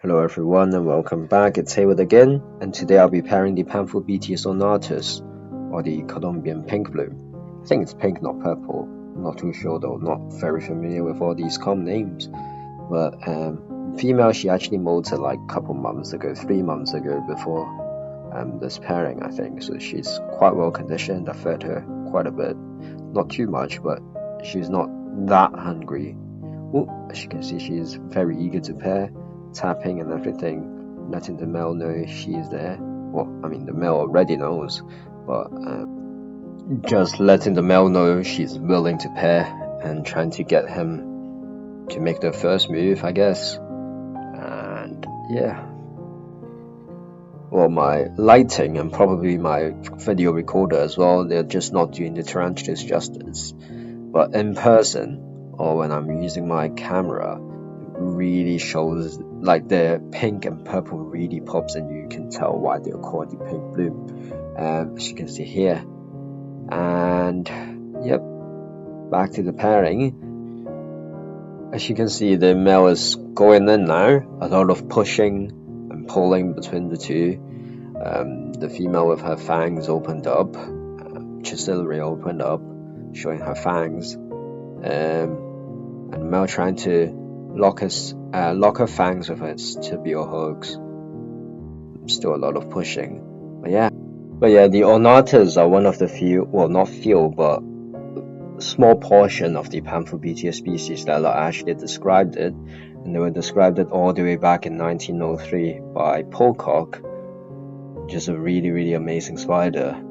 Hello everyone and welcome back, it's Hayward again, and today I'll be pairing the Pamphobeteus ornatus, or the Colombian Pink Bloom. I think it's pink, not purple. I'm not too sure though, not very familiar with all these common names. But female, she actually molted like a couple months ago, 3 months ago before this pairing I think. So she's quite well conditioned, I fed her quite a bit. Not too much, but she's not that hungry. Ooh, as you can see, she's very eager to pair. Tapping and everything, letting the male know she's there. Well, I mean the male already knows, but just letting the male know she's willing to pair and trying to get him to make the first move, I guess. And yeah, well, my lighting and probably my video recorder as well, they're just not doing the tarantulas justice. But in person, or when I'm using my camera, really shows like the pink and purple really pops, and you can tell why they're called the pink bloom, as you can see here. And yep, back to the pairing. As you can see, the male is going in now, a lot of pushing and pulling between the two. The female with her fangs opened up, chisellary opened up, showing her fangs, and the male trying to lock her fangs with its tibial hooks. Still a lot of pushing, but yeah, the ornatas are one of the few, well, not few, but small portion of the Pamphobeteus species that are actually described it, and they were described it all the way back in 1903 by Pocock, just a really amazing spider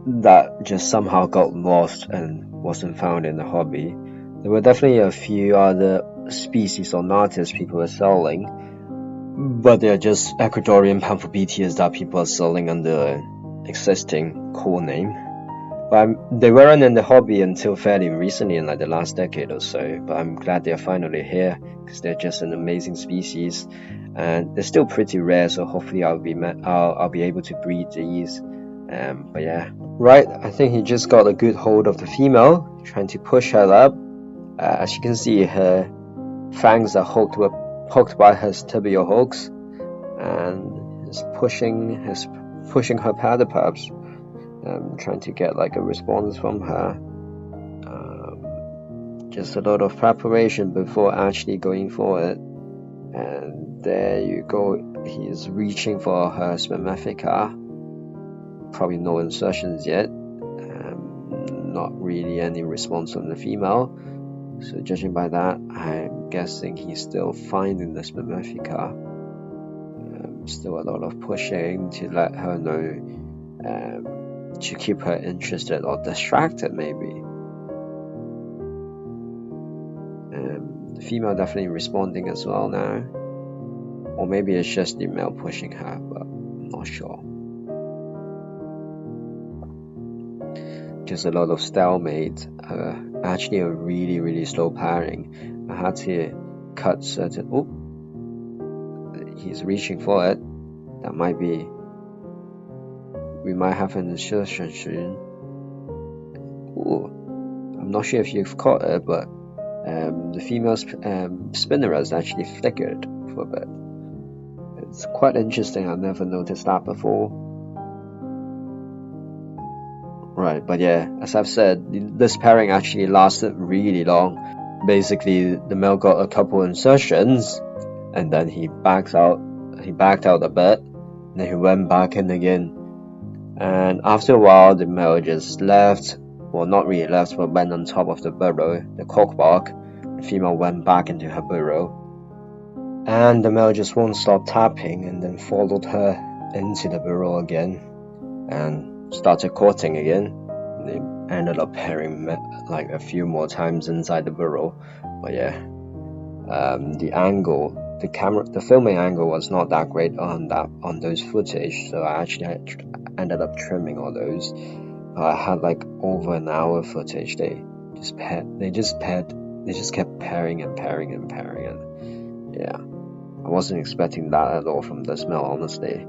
that just somehow got lost and wasn't found in the hobby. There were definitely a few other species ornatus people were selling, but they're just Ecuadorian Pamphobeteus that people are selling under an existing cool name. But they weren't in the hobby until fairly recently, in like the last decade or so. But I'm glad they're finally here, because they're just an amazing species, and they're still pretty rare. So hopefully I'll be able to breed these. But yeah, right. I think he just got a good hold of the female, trying to push her up. As you can see, her fangs are hooked by her tibial hooks, and is pushing her pedipalps, trying to get like a response from her. Just a lot of preparation before actually going for it. And there you go, he's reaching for her spermifica. Probably no insertions yet. Not really any response from the female. So judging by that, I'm guessing he's still finding the spermifica. Still a lot of pushing to let her know, to keep her interested or distracted maybe. The female definitely responding as well now. Or maybe it's just the male pushing her, but I'm not sure. Just a lot of stalemate. Actually a really slow pairing. I had to cut certain. Oh, he's reaching for it. That might be. We might have an insertion soon. Ooh, I'm not sure if you've caught it, but the female's spinner has actually flickered for a bit. It's quite interesting. I've never noticed that before. Right, but yeah, as I've said, this pairing actually lasted really long. Basically, the male got a couple insertions, and then he backed out a bit, and then he went back in again. And after a while, the male just left, well, not really left, but went on top of the burrow, the corkbark. The female went back into her burrow, and the male just won't stop tapping, and then followed her into the burrow again, and started courting again. They ended up pairing like a few more times inside the burrow. But yeah, the filming angle was not that great on those footage, so I actually ended up trimming all those. I had like over an hour footage. They just kept pairing and yeah, I wasn't expecting that at all from this male, honestly.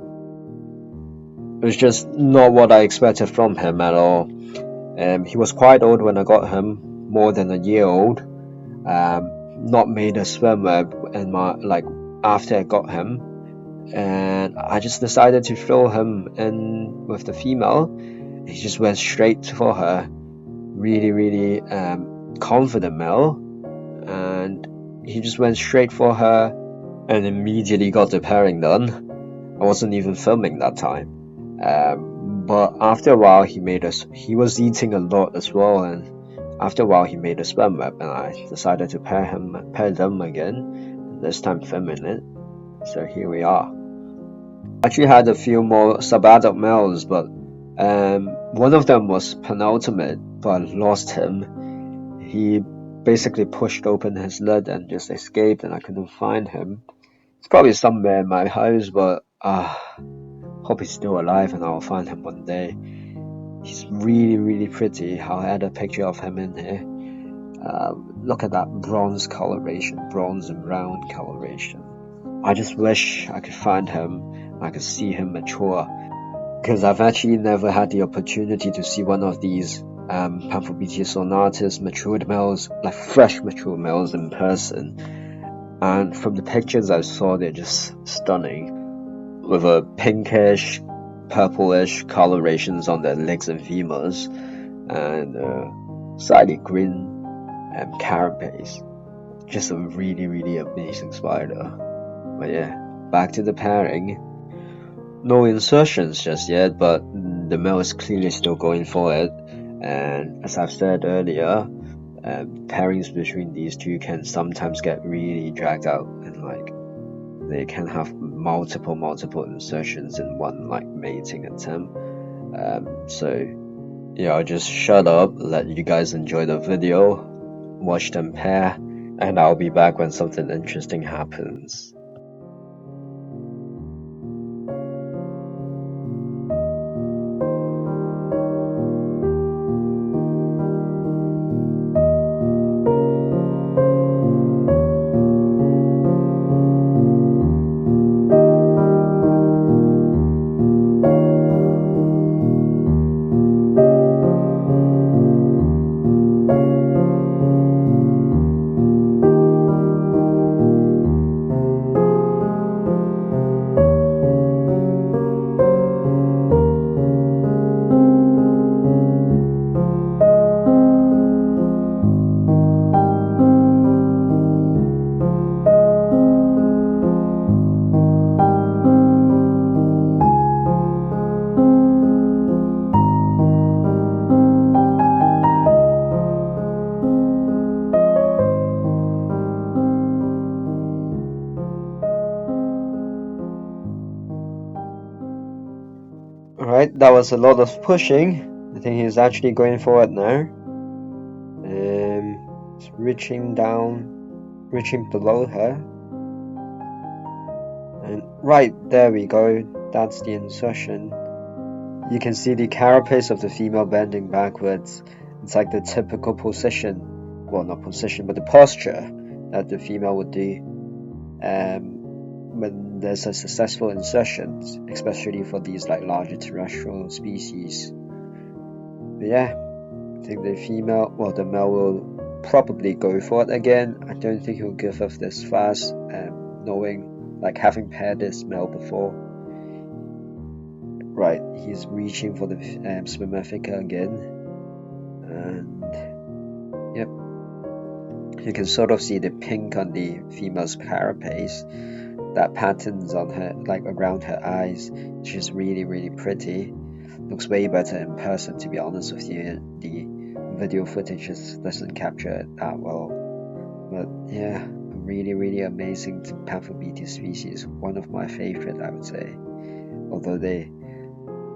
It was just not what I expected from him at all. He was quite old when I got him, more than a year old. Not made a swimmer in my after I got him, and I just decided to throw him in with the female. He just went straight for her, really confident male, and he just went straight for her and immediately got the pairing done. I wasn't even filming that time, but after a while he was eating a lot as well, and after a while he made a sperm web, and I decided to pair them again, this time filming it. So here we are. I actually had a few more sub-adult males, but one of them was penultimate, but I lost him. He basically pushed open his lid and just escaped, and I couldn't find him. It's probably somewhere in my house, but hope he's still alive and I'll find him one day. He's really pretty. I'll add a picture of him in here. Look at that bronze coloration, bronze and brown coloration. I just wish I could find him, I could see him mature, because I've actually never had the opportunity to see one of these Pamphobeteus ornatus matured males, like fresh mature males in person. And from the pictures I saw, they're just stunning, with a pinkish, purplish colorations on their legs and femurs, and slightly green carapace. Just a really amazing spider. But yeah, back to the pairing. No insertions just yet, but the male is clearly still going for it. And as I've said earlier, pairings between these two can sometimes get really dragged out, and like they can have multiple insertions in one like mating attempt. So yeah, I'll just shut up, let you guys enjoy the video, watch them pair, and I'll be back when something interesting happens. Alright, that was a lot of pushing. I think he's actually going forward now. It's reaching below her. And right, there we go. That's the insertion. You can see the carapace of the female bending backwards. It's like the typical position, well, not position, but the posture that the female would do when there's a successful insertion, especially for these like larger terrestrial species. But yeah, I think the male will probably go for it again. I don't think he'll give up this fast, knowing, like, having paired this male before. Right, he's reaching for the spermatheca again, and yep, you can sort of see the pink on the female's carapace, that patterns on her, like around her eyes. She's really pretty. Looks way better in person, to be honest with you. The video footage just doesn't capture it that well. But yeah, really amazing Pamphobeteus species. One of my favorite, I would say. Although they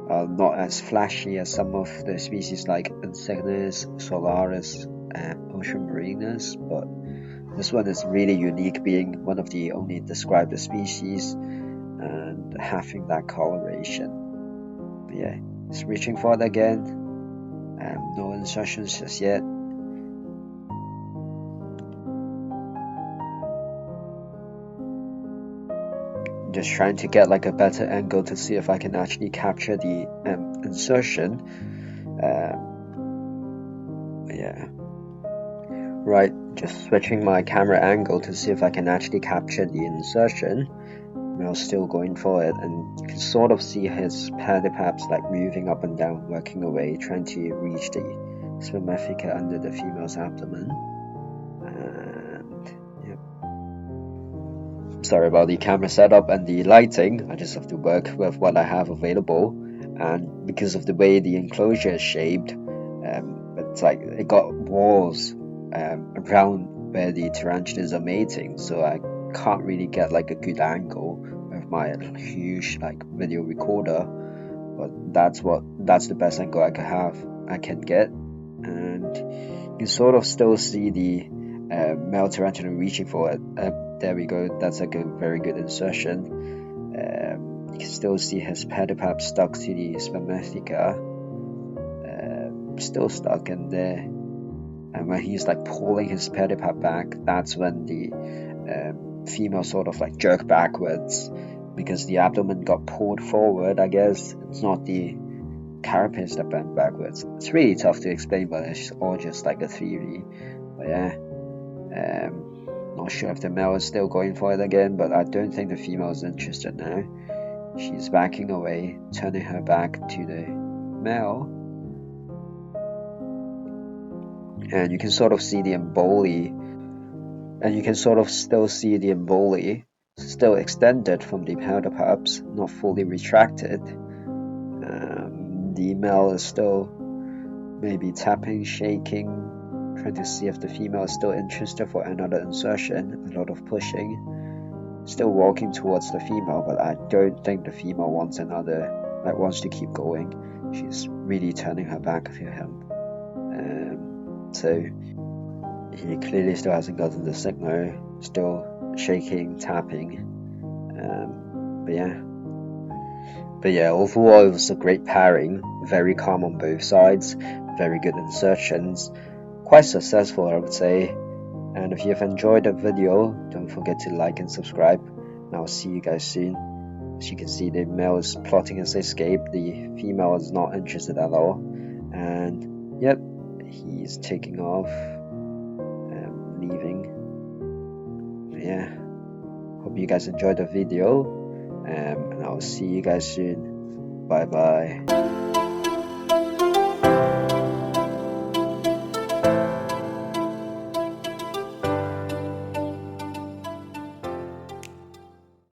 are not as flashy as some of the species like Insignis, Solaris, and Ocean Marinus, but this one is really unique, being one of the only described species and having that coloration. But yeah, it's reaching for it again. No insertions just yet. Just trying to get like a better angle to see if I can actually capture the insertion. Yeah. Right, Just switching my camera angle to see if I can actually capture the insertion. Male still going for it, and you can sort of see his pedipalps like moving up and down, working away, trying to reach the spermatheca under the female's abdomen. And yep. Sorry about the camera setup and the lighting. I just have to work with what I have available, and because of the way the enclosure is shaped, it's like it got walls around where the tarantulas are mating, so I can't really get like a good angle with my huge like video recorder, but that's the best angle I can get. And you can sort of still see the male tarantula reaching for it. There we go, that's like a very good insertion. You can still see his pedipalp stuck to the spermatheca, still stuck in there. And when he's like pulling his pedipalp back, that's when the female sort of like jerked backwards, because the abdomen got pulled forward. I guess it's not the carapace that bent backwards. It's really tough to explain, but it's all just like a theory. But yeah, not sure if the male is still going for it again, but I don't think the female is interested now. She's backing away, turning her back to the male. And you can sort of see the emboli, and you can sort of still see the emboli still extended from the pedipalps, not fully retracted. The male is still maybe tapping, shaking, trying to see if the female is still interested for another insertion. A lot of pushing, still walking towards the female, but I don't think the female wants to keep going. She's really turning her back to him. So he clearly still hasn't gotten the signal, still shaking, tapping. But yeah, overall it was a great pairing, very calm on both sides, very good insertions, quite successful I would say. And if you have enjoyed the video, don't forget to like and subscribe, and I'll see you guys soon. As you can see, the male is plotting his escape, the female is not interested at all, and yep, he's taking off, leaving. But yeah, hope you guys enjoyed the video, and I'll see you guys soon. Bye bye.